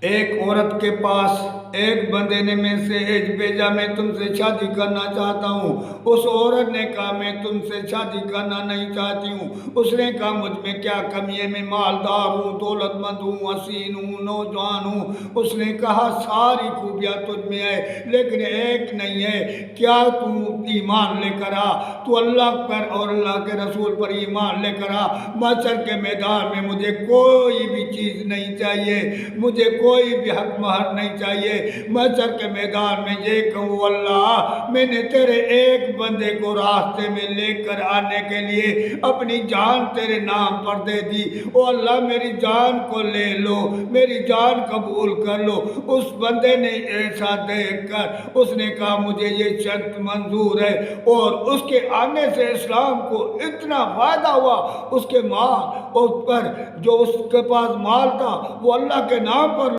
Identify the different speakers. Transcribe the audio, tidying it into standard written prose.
Speaker 1: ایک عورت کے پاس ایک بندے نے میں سے بھیجا میں تم سے شادی کرنا چاہتا ہوں۔ اس عورت نے کہا میں تم سے شادی کرنا نہیں چاہتی ہوں۔ اس نے کہا مجھ میں کیا کمی ہے، میں مالدار ہوں، دولت مند ہوں، حسین ہوں، نوجوان ہوں۔ اس نے کہا ساری خوبیاں تجھ میں ہے لیکن ایک نہیں ہے، کیا تو ایمان لے کر آ، تو اللہ پر اور اللہ کے رسول پر ایمان لے کر آ۔ محشر کے میدان میں مجھے کوئی بھی چیز نہیں چاہیے، مجھے کوئی بھی حق مہر نہیں چاہیے۔ محشر کے میدان میں یہ کہوں اللہ میں نے تیرے ایک بندے کو راستے میں لے کر آنے کے لیے اپنی جان تیرے نام پر دے دی، او اللہ میری جان کو لے لو، میری جان قبول کر لو۔ اس بندے نے ایسا دیکھ کر اس نے کہا مجھے یہ شرط منظور ہے، اور اس کے آنے سے اسلام کو اتنا فائدہ ہوا۔ اس کے مال اور پر جو اس کے پاس مال تھا وہ اللہ کے نام پر